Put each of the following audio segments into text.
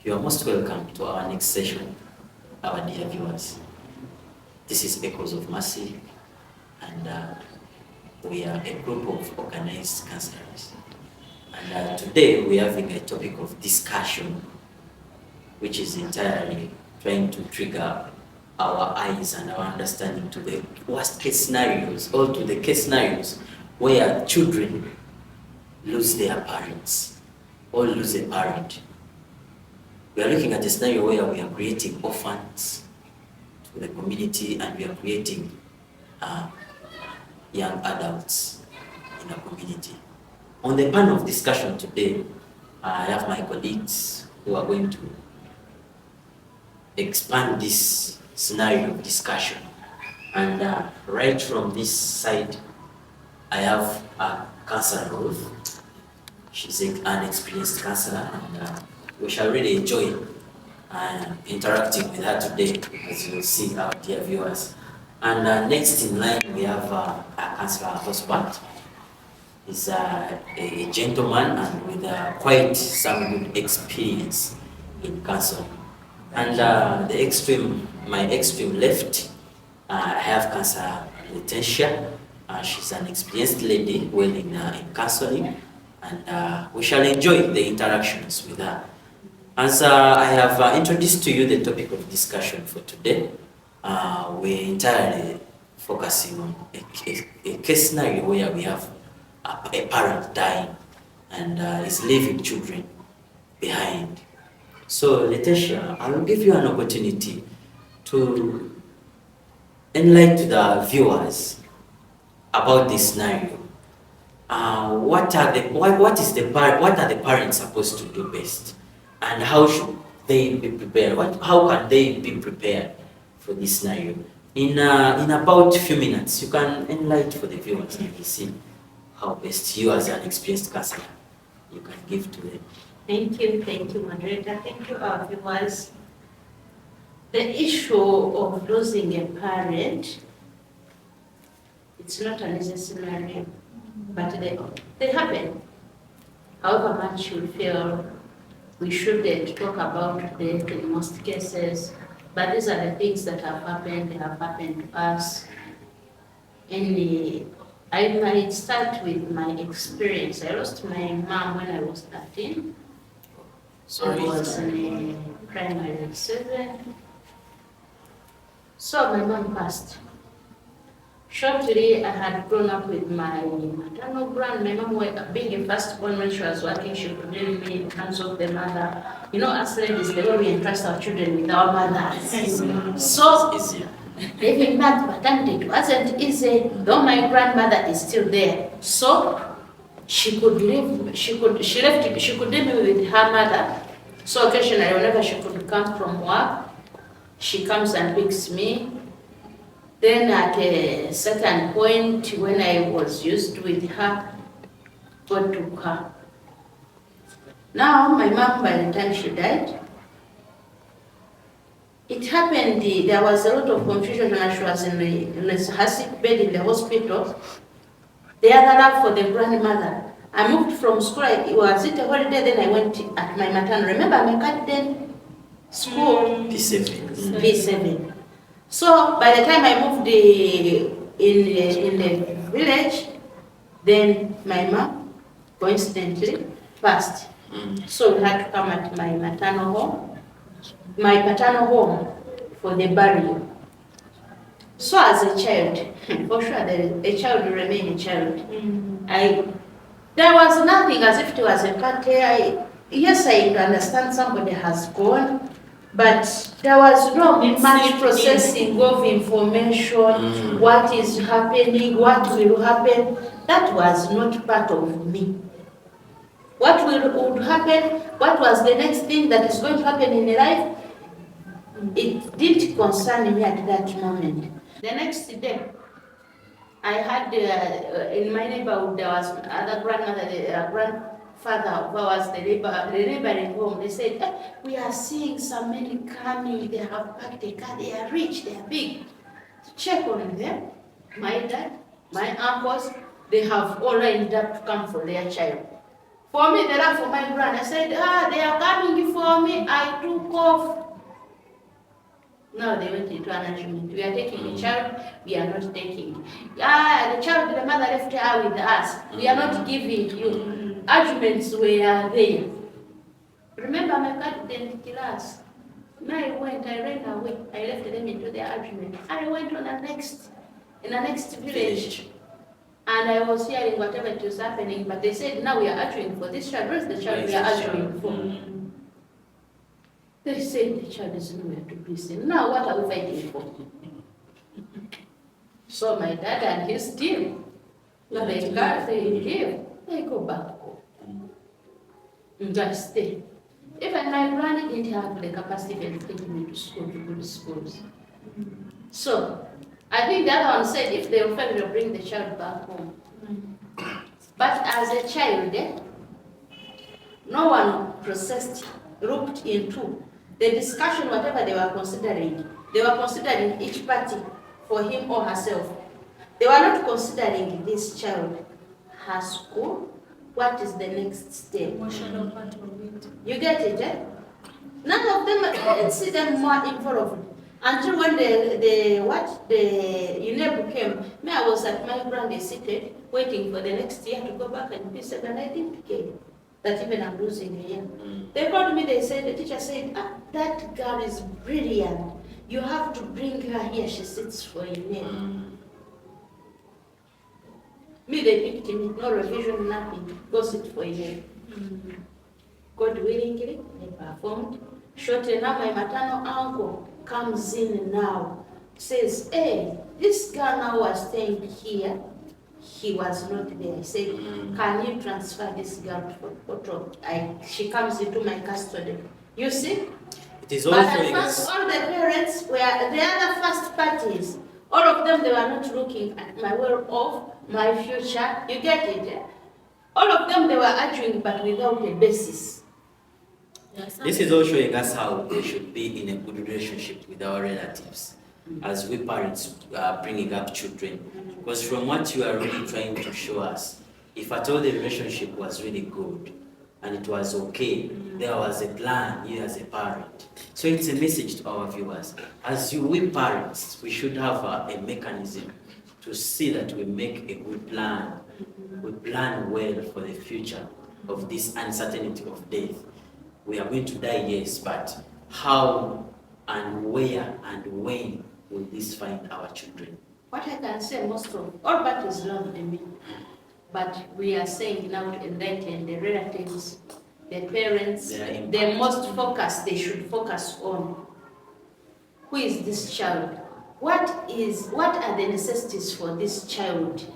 You are most welcome to our next session, our dear viewers. This is Echoes of Mercy, and we are a group of organized counselors. And today we are having a topic of discussion, which is entirely trying to trigger our eyes and our understanding to the worst case scenarios, or to the case scenarios where children lose their parents or lose a parent. We are looking at a scenario where we are creating orphans to the community, and we are creating young adults in a community. On the panel of discussion today, I have my colleagues who are going to expand this scenario of discussion. And right from this side, I have Counselor Ruth. She's an experienced counselor, and we shall really enjoy interacting with her today, as you'll see, our dear viewers. And next in line, we have Counselor Hosbert. He's a gentleman and with quite some good experience in counseling. And my extreme left, I have Counselor Letitia. She's an experienced lady, well in counseling, and we shall enjoy the interactions with her. As I have introduced to you the topic of discussion for today, we're entirely focusing on a case scenario where we have a parent dying and is leaving children behind. So, Letitia, I will give you an opportunity to enlighten the viewers about this scenario. What are the parents supposed to do best, and how should they be prepared? How can they be prepared for this scenario? In about a few minutes, you can enlighten for the viewers and see how best you, as an experienced counselor, you can give to them. Thank you, moderator. Thank you, our viewers. The issue of losing a parent, it's not an easy scenario, but they happen. However much we feel we shouldn't talk about death in most cases, but these are the things that have happened. They have happened to us. I might start with my experience. I lost my mom when I was 13. Sorry. I was in primary 7. So my mom passed. Shortly, I had grown up with my maternal grand. My mom, being a firstborn, when she was working, she could leave me in hands of the mother. You know, as ladies, the way we entrust our children with our mothers. So easier. Leaving that maternity, it wasn't easy, though my grandmother is still there. So she could leave, she could leave me with her mother. So occasionally, whenever she could come from work, she comes and picks me. Then at a certain point, when I was used with her, God took her. Now, my mom, by the time she died, it happened, there was a lot of confusion when she was in her sick bed in the hospital. The other love for the grandmother. I moved from school, it was a holiday, then I went at my maternal. Remember, my Captain school? P7. P7. So by the time I moved in the village, then my mom coincidentally passed. So we had to come at my paternal home for the burial. So as a child, for sure a child will remain a child. There was nothing as if it was a party. Yes, I understand somebody has gone, but there was no much processing of information, what is happening, what will happen. That was not part of me. What would happen, what was the next thing that is going to happen in life, it didn't concern me at that moment. The next day, I had, in my neighborhood, there was other grandmother, grandfather of ours, the neighboring home. They said, we are seeing some men coming, they have packed a car, they are rich, they are big. Check on them. My dad, my uncles, they have all lined up to come for their child. For me, they are for my brand. I said, they are coming for me. I took off. No, they went into an argument. We are taking the child, we are not taking. The child, the mother left her with us. We are not giving you. Arguments were there. Remember my cat didn't kill us. Now I ran away. I left them into their argument. I went on in the next village. And I was hearing whatever it was happening, but they said, now we are arguing for this child. Where's the child we are arguing for? They said the child is nowhere to be seen. Now what are we fighting for? So my dad and his team, they go back home. And stay. Even my granny didn't have the capacity to take me to school, to good schools. So I think the other one said if they offer to bring the child back home. But as a child, no one looked into the discussion, whatever they were considering. They were considering each party for him or herself. They were not considering this child, her school, what is the next step. Emotional part of it. You get it, eh? None of them, I didn't see them more involved. Until when the UNEB came, me, I was at my granny seated, waiting for the next year to go back and be said, and I didn't care that even I'm losing a year. They called me, they said, the teacher said, that girl is brilliant. You have to bring her here, she sits for a year. Me, they picked me, no revision, nothing, go sit for a year. God willingly, they performed. Shortly enough, my maternal uncle comes in now, says, hey, this girl now was staying here. He was not there. I said, can you transfer this girl to Poto? She comes into my custody. You see? It is also all the parents were the other first parties. All of them, they were not looking at my well-off, my future. You get it? Eh? All of them, they were arguing, but without a basis. This is also showing us how we should be in a good relationship with our relatives as we parents are bringing up children. Because from what you are really trying to show us, if at all the relationship was really good and it was okay, there was a plan, you as a parent. So it's a message to our viewers. As we parents, we should have a mechanism to see that we make a good plan. We plan well for the future of this uncertainty of death. We are going to die, yes, but how and where and when will this find our children? What I can say, most of all parties love me, but we are saying now to enlighten the relatives, the parents, the most focus they should focus on. Who is this child? What are the necessities for this child?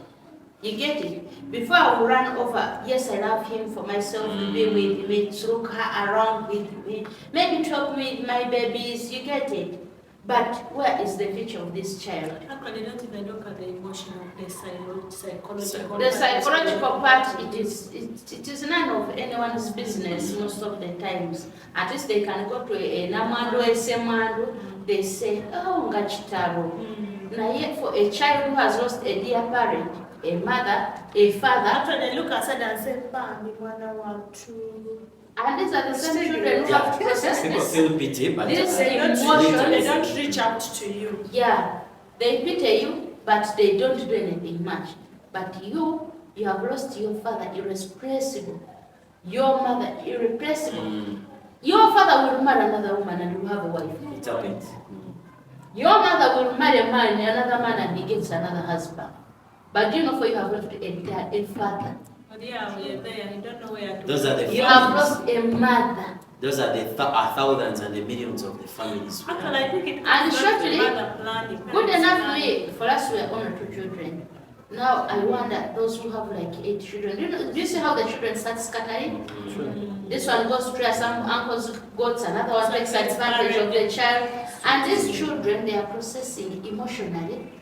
You get it? Before I will run over, yes, I love him for myself, to be with me, to look her around with me, maybe to help me with my babies, you get it? But where is the future of this child? Actually, don't even look at the emotional, the psychological. The psychological part, it is none of anyone's business most of the times. At least they can go to a namando, a semando, they say, oh, ngachitaro. Now yet for a child who has lost a dear parent, a mother, a father. Actually, they look aside and say, "Bam, 1 2." And these are the same children who have to process People this. feel pity, but They don't reach out to you. Yeah, they pity you, but they don't do anything much. But you have lost your father, irrepressible. Your mother, irrepressible. Your father will marry another woman and will have a wife. it happens. Your mother will marry a man, another man, and he gets another husband. But you know, for you have left a father. But yeah, we are there. You don't know where to. Those are the You have lost a mother. Those are the thousands and the millions of the families. Actually, I think it And comes down to shortly, mother planning. good enough way for us, we are only 2 children. Now I wonder those who have like 8 children. Do you see how the children start scattering? This one goes to some uncle's goats, another one takes advantage of the child. And these children, they are processing emotionally.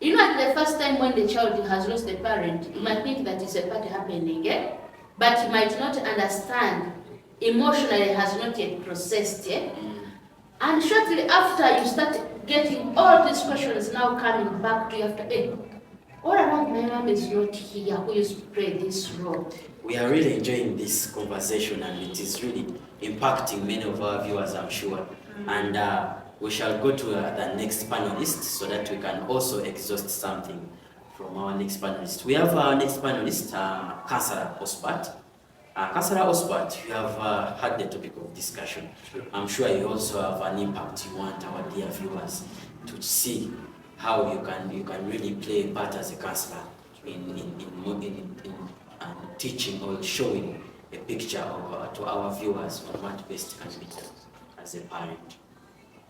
You know, at the first time when the child has lost a parent, you might think that it's a party happening, eh? But you might not understand. Emotionally has not yet processed, eh? And shortly after, you start getting all these questions now coming back to you after, hey, all around my mom is not here, who used to play this role. we are really enjoying this conversation, and it is really impacting many of our viewers, I'm sure. And we shall go to the next panelist so that we can also exhaust something from our next panelist. We have our next panelist, Councillor Osbert. Councillor Osbert, you have had the topic of discussion. I'm sure you also have an impact you want our dear viewers to see how you can really play a part as a councillor in teaching or showing a picture of, to our viewers on what best can be done as a parent.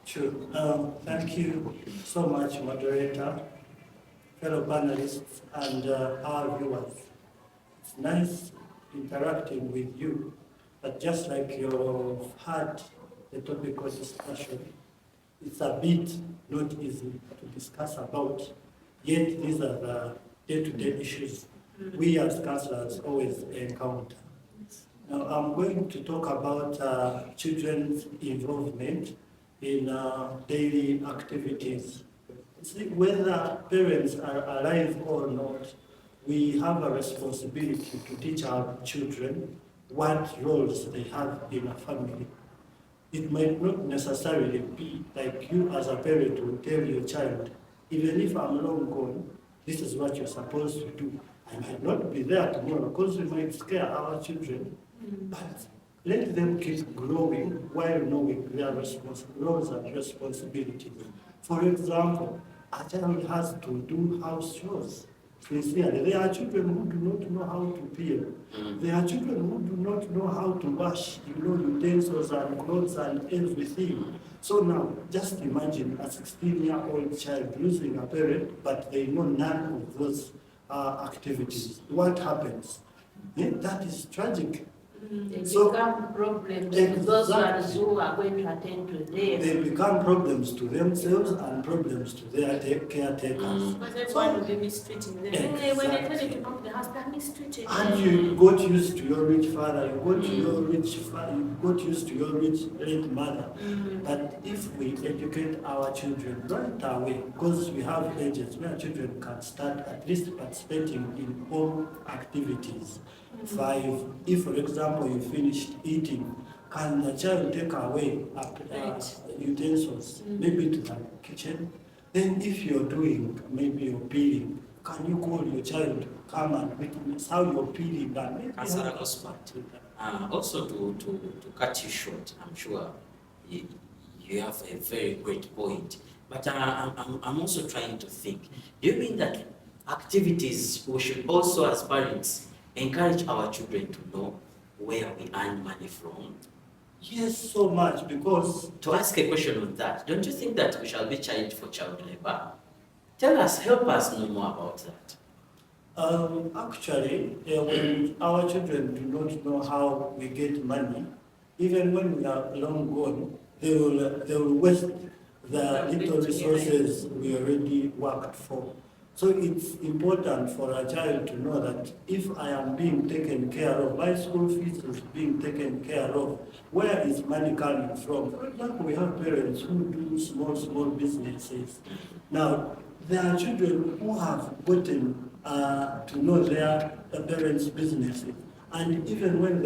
Sure. Thank you so much, moderator, fellow panelists, and our viewers. It's nice interacting with you, but just like you've had the topic of discussion, it's a bit not easy to discuss about, yet these are the day-to-day issues we as councillors always encounter. Now I'm going to talk about children's involvement in daily activities. See, whether parents are alive or not, we have a responsibility to teach our children what roles they have in a family. It might not necessarily be like you as a parent will tell your child, even if I'm long gone, this is what you're supposed to do. I might not be there tomorrow because we might scare our children, but let them keep growing while knowing their roles and responsibilities. For example, a child has to do house chores. Sincerely, there are children who do not know how to peel. There are children who do not know how to wash, utensils and clothes and everything. So now, just imagine a 16-year-old child losing a parent, but they know none of those activities. What happens? That is tragic. They So- become problems to those ones who are going to attend to them. They become problems to themselves and problems to their caretakers. Because everyone will be mistreating them. Hey, when they tell you to knock the house, they're mistreating And them. you got used to your rich father, you got your rich father, you got used to your rich mother. But if we educate our children right away, because we have ages where children can start at least participating in home activities. 5, if for example you finished eating, can the child take away utensils, maybe to the kitchen? Then if you're doing, maybe you're peeling, can you call your child, come and witness how you're peeling and maybe Councillor help Osbert, also to cut you short, I'm sure you have a very great point, but I'm also trying to think, do you mean that activities we should also as parents encourage our children to know where we earn money from? Yes, so much, because To ask a question on that, don't you think that we shall be charged for child labor? Tell us, help us know more about that. actually, when our children do not know how we get money, even when we are long gone, they will waste the little resources we already worked for. So it's important for a child to know that if I am being taken care of, my school fees is being taken care of, where is money coming from? For example, we have parents who do small businesses. Now, there are children who have gotten to know their parents' businesses, and even when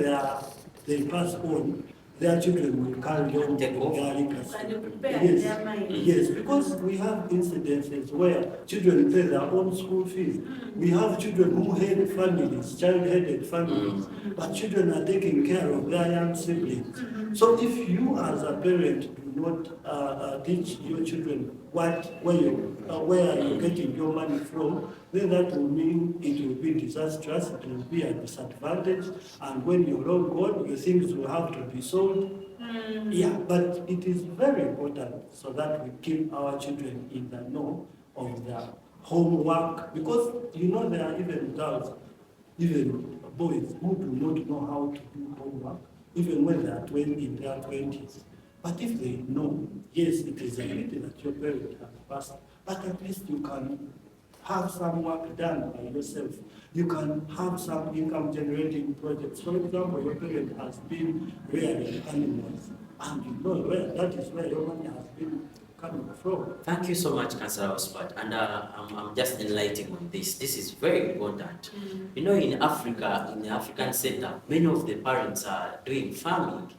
they pass on, their children will carry on Take with over. their legacy. Can you prepare Yes. their mind? Yes, because we have incidences where children pay their own school fees. We have children who head families, child-headed families, but children are taking care of their young siblings. So if you as a parent do not teach your children where you're getting your money from, then that will mean it will be disastrous, it will be a disadvantage, and when you're long gone, your things will have to be sold. Yeah, but it is very important so that we keep our children in the know of their homework, because there are even girls, even boys who do not know how to do homework, even when they are in their 20s. But if they know, yes, it is a pity that your parent has passed, but at least you can have some work done by yourself. You can have some income generating projects. For example, your parent has been rearing animals, and that is where your money has been coming from. Thank you so much, Councillor Osbert. And I'm just enlightening on this. This is very important. You know, in Africa, in the African center, many of the parents are doing farming.